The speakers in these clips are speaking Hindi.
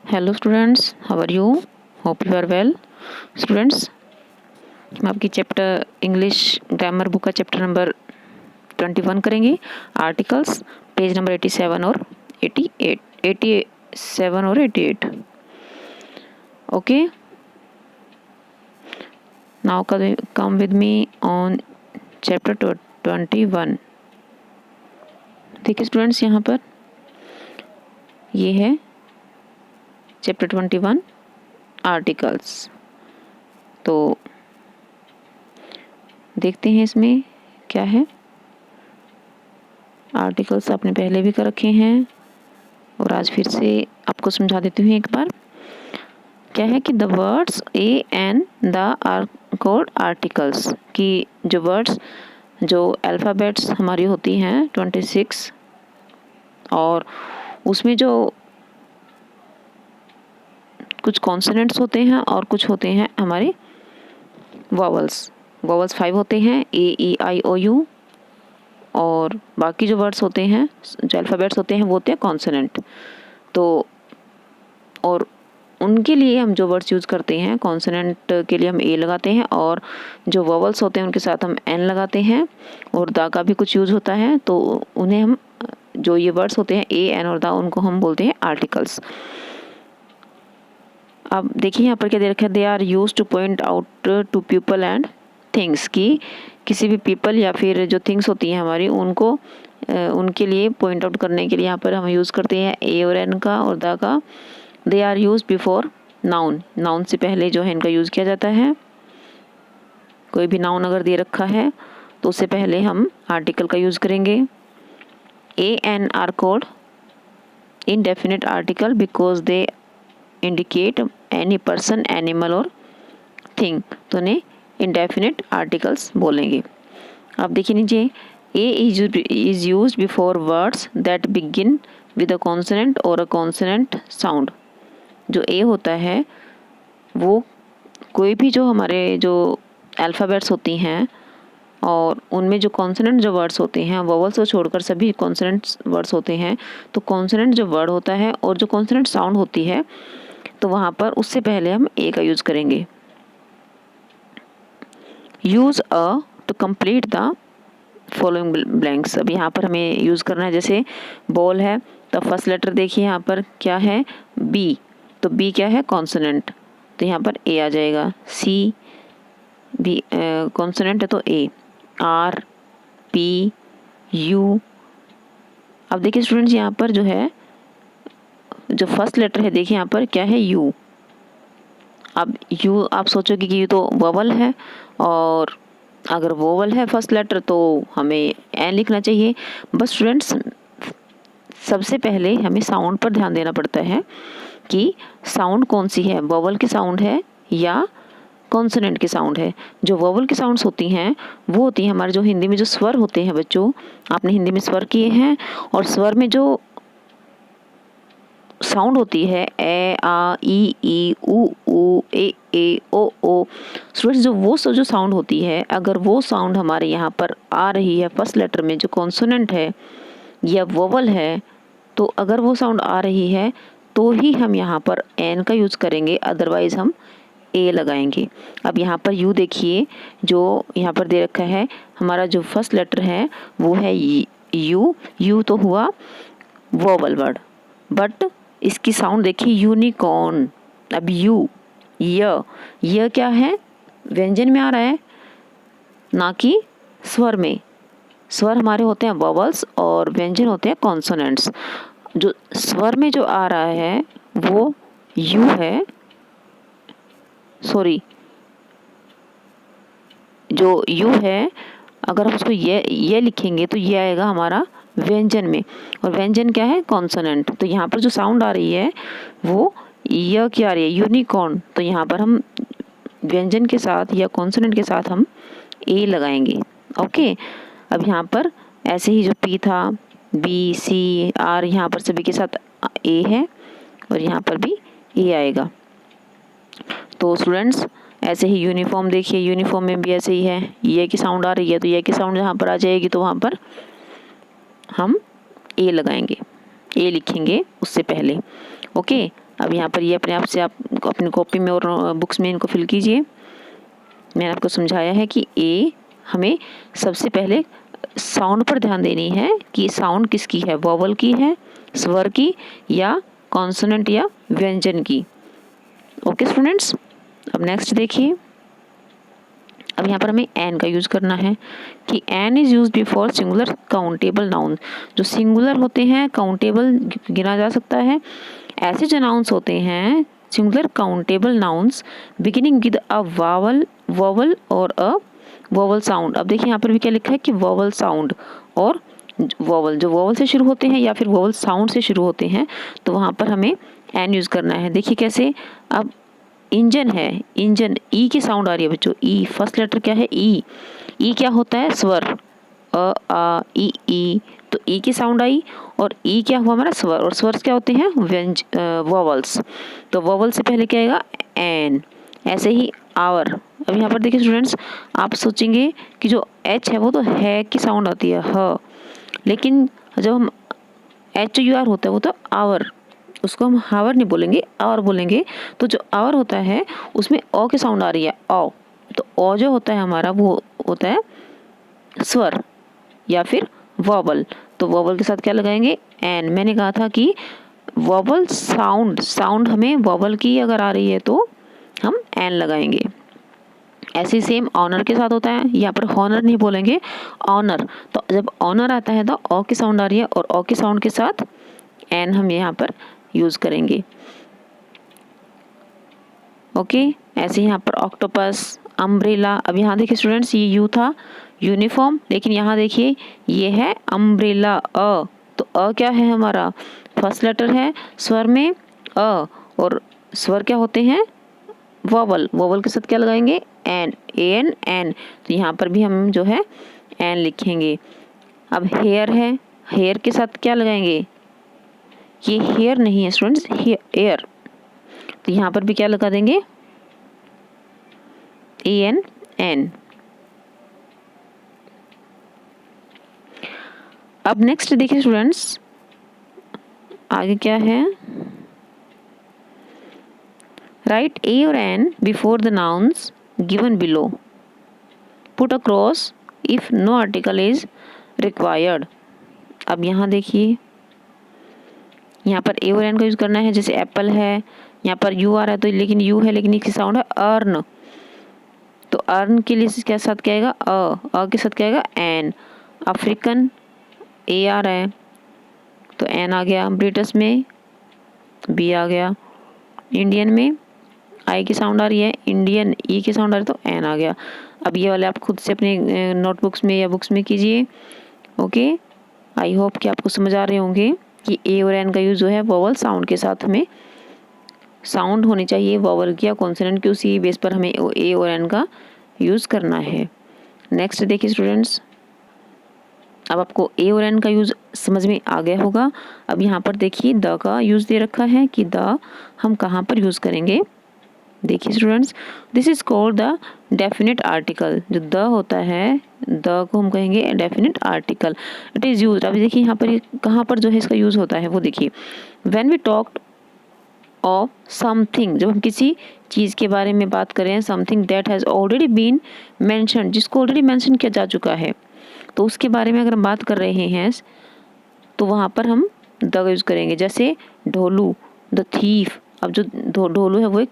Hello students, how are you? Hope you are well. Students, हम आपकी चैप्टर इंग्लिश ग्रामर बुक का चैप्टर नंबर 21 करेंगे। आर्टिकल्स, पेज नंबर 87 और 88, 87 और 88। Okay, now come with me on chapter 21। देखिए स्टूडेंट्स, यहाँ पर ये है चैप्टर 21 आर्टिकल्स। तो देखते हैं इसमें क्या है। आर्टिकल्स आपने पहले भी कर रखे हैं और आज फिर से आपको समझा देती हूँ एक बार। क्या है कि the words a and the are called articles, कि जो वर्ड्स, जो अल्फ़ाबेट्स हमारी होती हैं 26, और उसमें जो कुछ कॉन्सोनेंट्स होते हैं और कुछ होते हैं हमारे वॉवल्स। वॉवल्स 5 होते हैं, ए ई आई ओ यू, और बाकी जो वर्ड्स होते हैं, जो अल्फ़ाबेट्स होते हैं, वो होते हैं कॉन्सोनेंट। तो और उनके लिए हम जो वर्ड्स यूज़ करते हैं, कॉन्सोनेंट के लिए हम ए लगाते हैं, और जो वॉवल्स होते हैं उनके साथ हम एन लगाते हैं, और दा का भी कुछ यूज़ होता है। तो उन्हें हम, जो ये वर्ड्स होते हैं ए एन और दा, उनको हम बोलते हैं आर्टिकल्स। अब देखिए यहाँ पर क्या दे रखा है, they are use to point out to people and things, की किसी भी पीपल या फिर जो थिंग्स होती हैं हमारी, उनको उनके लिए पॉइंट आउट करने के लिए यहाँ पर हम यूज़ करते हैं ए और एन का और दा का। They are use before noun, noun से पहले जो है इनका यूज़ किया जाता है। कोई भी नाउन अगर दे रखा है तो उससे पहले हम आर्टिकल का यूज़ करेंगे। A N are called indefinite article because they indicate any person, animal और thing, तो उन्हें indefinite articles बोलेंगे। अब देखिए नीचे, a is used before words that begin with a consonant or a consonant sound। जो a होता है वो कोई भी जो हमारे जो अल्फ़ाबेट्स होती हैं और उनमें जो कॉन्सोनेंट जो वर्ड्स होते हैं, वोवल्स को छोड़कर सभी कॉन्सोनेंट्स वर्ड्स होते हैं। तो कॉन्सोनेंट जो वर्ड होता है और जो कॉन्सोनेंट साउंड होती है, तो वहाँ पर उससे पहले हम ए का यूज़ करेंगे। Use a to complete the following blanks. अब यहाँ पर हमें यूज़ करना है, जैसे बॉल है तो फर्स्ट लेटर देखिए यहाँ पर क्या है, बी। तो बी क्या है, कॉन्सोनेंट, तो यहाँ पर ए आ जाएगा। सी भी कॉन्सोनेंट है तो ए। Are, P, you. अब देखिए स्टूडेंट्स, यहाँ पर जो है, जो फर्स्ट लेटर है, देखिए यहाँ पर क्या है, यू। अब यू आप सोचोगे कि ये तो वोवल है, और अगर वोवल है फर्स्ट लेटर तो हमें एन लिखना चाहिए। बस स्टूडेंट्स, सबसे पहले हमें साउंड पर ध्यान देना पड़ता है कि साउंड कौन सी है, वोवल की साउंड है या कॉन्सोनेंट की साउंड है। जो वोवल की साउंड्स होती हैं वो होती हैं हमारे जो हिंदी में जो स्वर होते हैं बच्चों, आपने हिंदी में स्वर किए हैं, और स्वर में जो साउंड होती है ए आ ई ऊ ए ओ। स्टूडेंट्स, जो वो जो साउंड होती है, अगर वो साउंड हमारे यहाँ पर आ रही है फर्स्ट लेटर में, जो कॉन्सोनेंट है या वोवल है, तो अगर वो साउंड आ रही है तो ही हम यहाँ पर एन का यूज़ करेंगे, अदरवाइज हम ए लगाएंगे। अब यहाँ पर यू देखिए, जो यहाँ पर दे रखा है, हमारा जो फर्स्ट लेटर है वो है यू। यू तो हुआ वोवल वर्ड, बट इसकी साउंड देखिए यूनिकॉर्न। अब यू, य क्या है, व्यंजन में आ रहा है, ना कि स्वर में। स्वर हमारे होते हैं वोवल्स और व्यंजन होते हैं कॉन्सोनेंट्स। जो स्वर में जो आ रहा है वो यू है, सॉरी, जो यू है, अगर हम उसको ये लिखेंगे तो ये आएगा हमारा व्यंजन में, और व्यंजन क्या है, कॉन्सोनेंट। तो यहाँ पर जो साउंड आ रही है वो य क्या आ रही है, यूनिकॉर्न। तो यहाँ पर हम व्यंजन के साथ या कॉन्सोनेंट के साथ हम ए लगाएंगे। ओके, अब यहाँ पर ऐसे ही जो पी था, बी, सी, आर, यहाँ पर सभी के साथ ए है, और यहाँ पर भी ए आएगा। तो स्टूडेंट्स, ऐसे ही यूनिफॉर्म देखिए, यूनिफॉर्म में भी ऐसे ही है, ये की साउंड आ रही है तो ये की साउंड जहाँ पर आ जाएगी तो वहाँ पर हम ए लगाएंगे, ए लिखेंगे उससे पहले। ओके, अब यहाँ पर ये अपने आप से आप अपनी कॉपी में और बुक्स में इनको फिल कीजिए। मैंने आपको समझाया है कि ए हमें सबसे पहले साउंड पर ध्यान देनी है कि साउंड किसकी है, वोवल की है, स्वर की, या कॉन्सोनेंट या व्यंजन की। ओके स्टूडेंट्स, अब नेक्स्ट देखिए। अब यहाँ पर हमें एन का यूज़ करना है कि an is use before singular countable noun. जो सिंगुलर होते हैं, काउंटेबल गिना जा सकता है, ऐसे जो नाउन्स होते हैं singular countable nouns beginning with a vowel और अ वोवल साउंड। अब देखिए यहाँ पर भी क्या लिखा है कि वोवल साउंड और वोवल, जो वोवल से शुरू होते हैं या फिर वोवल साउंड से शुरू होते हैं, तो वहाँ पर हमें एन यूज़ करना है। देखिए कैसे, अब इंजन है, इंजन ई की साउंड आ रही है बच्चों, ई फर्स्ट लेटर क्या है, ई। ई क्या होता है, स्वर, अ आ ई, तो ई की साउंड आई और ई क्या हुआ हमारा, स्वर, और स्वर क्या होते हैं, वोवल्स। तो वोवल से पहले क्या आएगा, एन। ऐसे ही आवर। अब यहाँ पर देखिए स्टूडेंट्स, आप सोचेंगे कि जो एच है वो तो है की साउंड आती है, ह, लेकिन जब हम एच यू आर होता है वो तो आवर, उसको हम हावर नहीं बोलेंगे, आवर बोलेंगे। तो जो आवर होता है उसमें ओ की साउंड आ रही है, ओ। तो ओ जो होता है हमारा वो होता है स्वर या फिर वोवल। तो वोवल के साथ क्या लगाएंगे, एन। मैंने कहा था कि वोवल साउंड हमें वोवल की अगर आ रही है तो हम एन लगाएंगे। ऐसे सेम ऑनर के साथ होता है, यहाँ पर हॉनर नहीं बोलेंगे, ऑनर। तो जब ऑनर आता है तो ओ की साउंड आ रही है और ओ की साउंड के साथ एन हम यहाँ पर यूज़ करेंगे। ओके, ऐसे यहाँ पर ऑक्टोपस, अम्ब्रेला। अब यहाँ देखिए स्टूडेंट्स, ये यू था यूनिफॉर्म, लेकिन यहाँ देखिए ये है अम्ब्रेला, अ। तो अ क्या है हमारा, फर्स्ट लेटर है स्वर में अ, और स्वर क्या होते हैं, वोवल। वोवल के साथ क्या लगाएंगे, एन, ए एन, एन। तो यहाँ पर भी हम जो है एन लिखेंगे। अब हेयर है, हेयर के साथ क्या लगाएंगे, ये हेयर नहीं है स्टूडेंट्स, एयर। तो यहाँ पर भी क्या लगा देंगे, ए एन, एन। अब नेक्स्ट देखिए स्टूडेंट्स, आगे क्या है, राइट ए और an before the nouns given below, put a cross if no article is required. अब यहाँ देखिए, यहाँ पर ए और एन का यूज करना है। जैसे एप्पल है, यहाँ पर यू आ रहा है तो लेकिन यू है, लेकिन इसकी साउंड है अर्न। तो अर्न के लिए क्या साथ क्या आएगा, अ के साथ क्या आएगा, एन। अफ्रीकन, ए आ रहा है तो एन आ गया। ब्रिटिश में बी आ गया। इंडियन में आई की साउंड आ रही है, इंडियन ई की साउंड आ रही है तो एन आ गया। अब ये वाले आप खुद से अपने नोटबुक्स में या बुक्स में कीजिए। ओके, आई होप कि आपको समझ आ रहे होंगे कि ए और एन का यूज़ जो है वोवल साउंड के साथ हमें साउंड होनी चाहिए वोवल की या कॉन्सोनेंट की, उसी बेस पर हमें ए और एन का यूज़ करना है। नेक्स्ट देखिए स्टूडेंट्स, अब आपको ए और एन का यूज़ समझ में आ गया होगा। अब यहाँ पर देखिए द का यूज़ दे रखा है कि द हम कहाँ पर यूज़ करेंगे। देखिए students, this is called the definite article. जो द होता है, द को हम कहेंगे definite article. It is use, अभी देखिए यहाँ पर कहाँ पर जो है इसका यूज़ होता है वो देखिए, when we talked of something, जब हम किसी चीज़ के बारे में बात करें, something that has already been mention, जिसको ऑलरेडी मैंशन किया जा चुका है, तो उसके बारे में अगर हम बात कर रहे हैं तो वहाँ पर हम द का यूज़ करेंगे। जैसे ढोलू, द थीफ। अब जो ढोलू है वो एक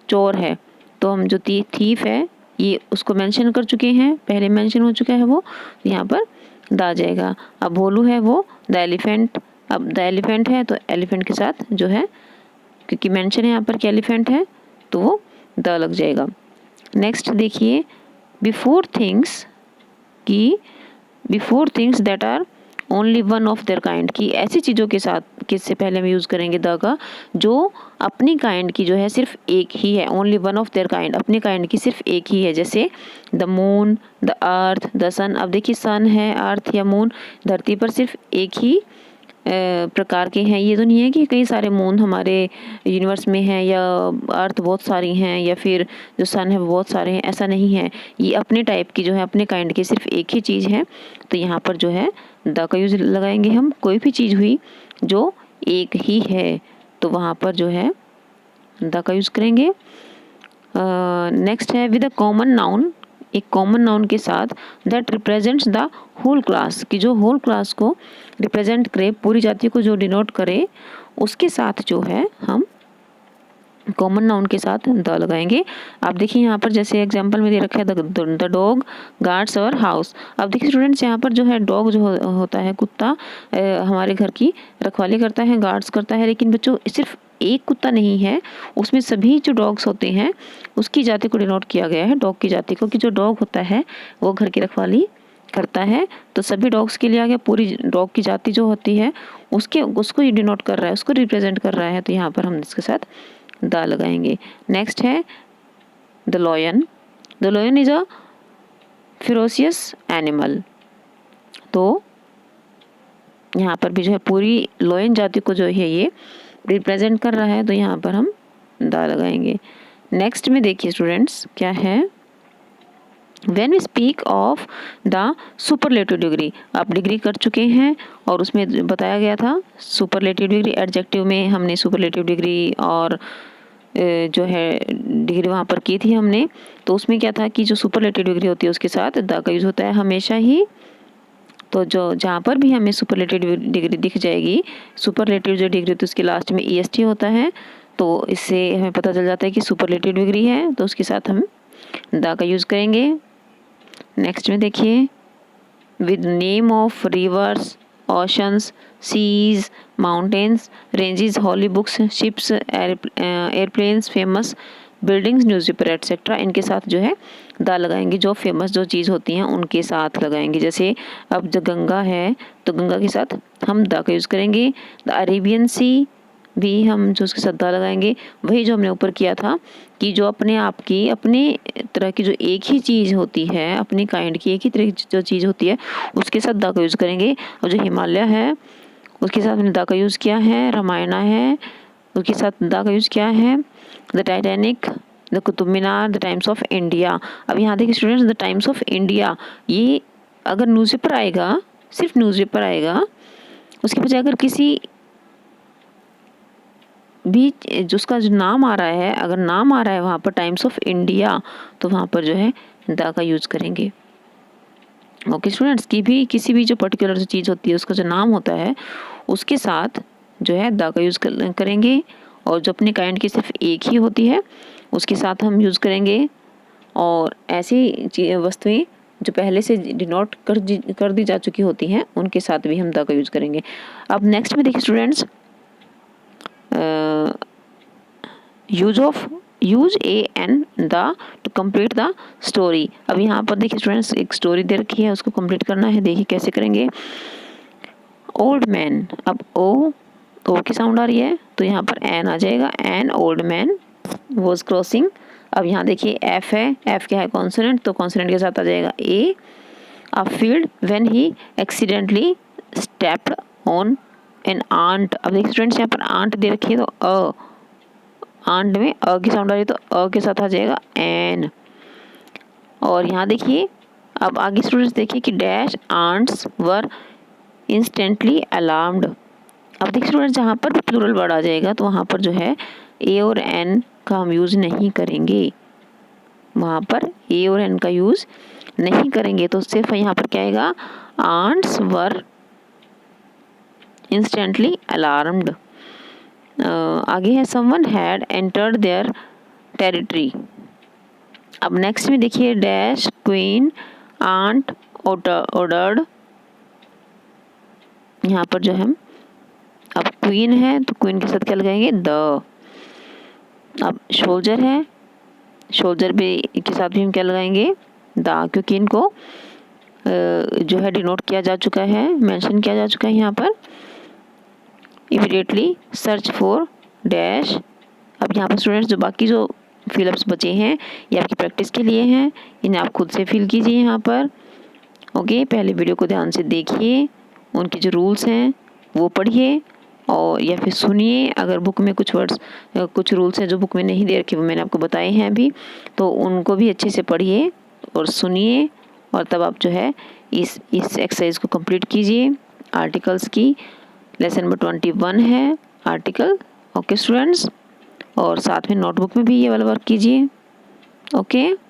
चोर है, तो हम जो थीफ है ये उसको मेंशन कर चुके हैं, पहले मेंशन हो चुका है वो, यहाँ पर द आ जाएगा। अब भोलू है वो द एलिफेंट। अब द एलिफेंट है तो एलिफेंट के साथ जो है, क्योंकि मेंशन है यहाँ पर कि एलिफेंट है, तो वो द लग जाएगा। नेक्स्ट देखिए, बिफोर थिंग्स की, before things that are only one of their kind की, ऐसी चीज़ों के साथ किससे पहले हम यूज़ करेंगे द का, जो अपनी काइंड की जो है सिर्फ एक ही है, only one of their kind, अपनी काइंड की सिर्फ एक ही है। जैसे the moon, the earth, the sun. अब देखिए सन है, अर्थ या मून धरती पर सिर्फ एक ही प्रकार के हैं। ये तो नहीं है कि कई सारे मून हमारे यूनिवर्स में हैं या अर्थ बहुत सारी हैं या फिर जो सन है वो बहुत सारे हैं, ऐसा नहीं है। ये अपने टाइप की जो है, अपने काइंड की सिर्फ एक ही चीज़ है। तो यहाँ पर जो है द का यूज़ लगाएंगे हम। कोई भी चीज़ हुई जो एक ही है तो वहाँ पर जो है द का यूज़ करेंगे। नेक्स्ट है विद अ कॉमन नाउन, एक कॉमन नाउन के साथ that represents the whole class, कि जो होल क्लास को रिप्रेजेंट करे, पूरी जाति को जो डिनोट करे, उसके साथ जो है हम कॉमन नाउन के साथ द लगाएंगे। आप देखिए यहाँ पर जैसे एग्जांपल में दे रखा है the dog guards our house. अब देखिए स्टूडेंट्स, यहाँ पर जो है डॉग जो होता है, कुत्ता हमारे घर की रखवाली करता है, गार्ड्स करता है, लेकिन बच्चों सिर्फ एक कुत्ता नहीं है, उसमें सभी जो डॉग्स होते हैं उसकी जाति को डिनोट किया गया है, डॉग की जाति को, कि जो डॉग होता है वो घर की रखवाली करता है। तो सभी डॉग्स के लिए आ गया, पूरी डॉग की जाति जो होती है उसको ये डिनोट कर रहा है, उसको रिप्रेजेंट कर रहा है, तो यहाँ पर हम इसके साथ द लगाएंगे। नेक्स्ट है the lion. The lion is a ferocious animal. तो यहाँ पर भी जो है पूरी लॉयन जाति को जो है ये रिप्रेजेंट कर रहा है, तो यहाँ पर हम द लगाएंगे। नेक्स्ट में देखिए स्टूडेंट्स क्या है, When we speak of the superlative degree, आप डिग्री कर चुके हैं और उसमें बताया गया था सुपरलेटिव डिग्री, एडजेक्टिव में हमने सुपरलेटिव डिग्री और जो है डिग्री वहाँ पर की थी हमने। तो उसमें क्या था कि जो सुपरलेटिव डिग्री होती है उसके साथ द का यूज़ होता है हमेशा ही। तो जो जहाँ पर भी हमें सुपरलेटिव डिग्री दिख जाएगी, सुपरलेटिव जो डिग्री होती है उसके लास्ट में EST होता है, तो इससे हमें पता चल जाता है कि सुपरलेटिव डिग्री है, तो उसके साथ हम द का यूज़ करेंगे। नेक्स्ट में देखिए with name of rivers, oceans, seas, mountains, ranges, holy books, ships, airplanes, famous buildings, newspaper etcetera, इनके साथ जो है द लगाएंगे। जो फेमस जो चीज़ होती हैं उनके साथ लगाएंगे। जैसे अब जो गंगा है तो गंगा के साथ हम द का यूज़ करेंगे। द अरेबियन सी भी हम जो उसके साथ द लगाएंगे। वही जो हमने ऊपर किया था कि जो अपने आप की अपने तरह की जो एक ही चीज़ होती है, अपनी काइंड की एक ही तरह की जो चीज़ होती है उसके साथ द का यूज़ करेंगे। और जो हिमालय है उसके साथ हमने द का यूज़ किया है। रामायणा है उसके साथ द का यूज़ किया है। The Titanic, the Qutub Minar, the times of India. अब यहाँ देखिए students, the times of India, ये अगर न्यूज़पेपर आएगा, सिर्फ न्यूज़पेपर आएगा, उसके बजाय अगर किसी भी जो उसका जो नाम आ रहा है, अगर नाम आ रहा है वहाँ पर टाइम्स ऑफ इंडिया, तो वहाँ पर जो है द का यूज़ करेंगे। ओके स्टूडेंट्स, की भी किसी भी जो पर्टिकुलर जो चीज़ होती है उसका जो नाम होता है उसके साथ जो है द का यूज़ करेंगे। और जो अपने काइंड की सिर्फ एक ही होती है उसके साथ हम यूज़ करेंगे। और ऐसी वस्तुएं जो पहले से डिनोट कर दी जा चुकी होती हैं उनके साथ भी हम द का यूज़ करेंगे। अब नेक्स्ट में देखिए students, use a an the to complete the story. अब यहाँ पर देखिए स्टूडेंट्स एक स्टोरी दे रखी है, उसको कंप्लीट करना है। देखिए कैसे करेंगे। ओल्ड मैन, अब ओ की साउंड आ रही है तो यहाँ पर एन आ जाएगा। An old man was crossing. अब यहाँ देखिए एफ है, एफ क्या है कॉन्सोनेंट, तो कॉन्सोनेंट के साथ आ जाएगा A. A field when he accidentally stepped on an ant. अब देखिए स्टूडेंट्स यहाँ पर आंट दे रखी है तो आंट में अ की साउंड आ रही है तो अ के साथ आ जाएगा एन। और यहाँ देखिए अब आगे स्टूडेंट्स देखिए कि डैश आंट्स वर इंस्टेंटली अलार्म्ड। अब देखिए स्टूडेंट्स जहाँ पर भी प्लूरल वर्ड आ जाएगा तो वहाँ पर जो है ए और एन का हम यूज़ नहीं करेंगे, वहाँ पर ए और एन का यूज़ नहीं करेंगे। तो सिर्फ यहाँ पर क्या आएगा, आंट्स वर इंस्टेंटली अलार्म्ड। आगे है someone had entered their territory. अब नेक्स्ट में देखिए डैश क्वीन आंट ऑर्डर्ड। यहाँ पर जो हम अब क्वीन है तो क्वीन के साथ क्या लगाएंगे द। अब सोल्जर है, सोल्जर भी के साथ भी हम क्या लगाएंगे द, क्योंकि इनको जो है डिनोट किया जा चुका है, मेंशन किया जा चुका है यहाँ पर। Immediately search for dash. अब यहाँ पर स्टूडेंट्स जो बाकी जो फिलअप्स बचे हैं ये आपकी प्रैक्टिस के लिए हैं, इन्हें आप खुद से फिल कीजिए यहाँ पर। ओके, पहले वीडियो को ध्यान से देखिए, उनके जो रूल्स हैं वो पढ़िए और या फिर सुनिए। अगर बुक में कुछ वर्ड्स कुछ रूल्स हैं जो बुक में नहीं दे रखे वो मैंने आपको बताए हैं अभी, तो उनको भी अच्छे से पढ़िए और सुनिए और तब आप जो है इस एक्सरसाइज को कंप्लीट कीजिए। आर्टिकल्स की लेसन नंबर 21 है आर्टिकल। ओके स्टूडेंट्स, और साथ में नोटबुक में भी ये वाला वर्क कीजिए। ओके।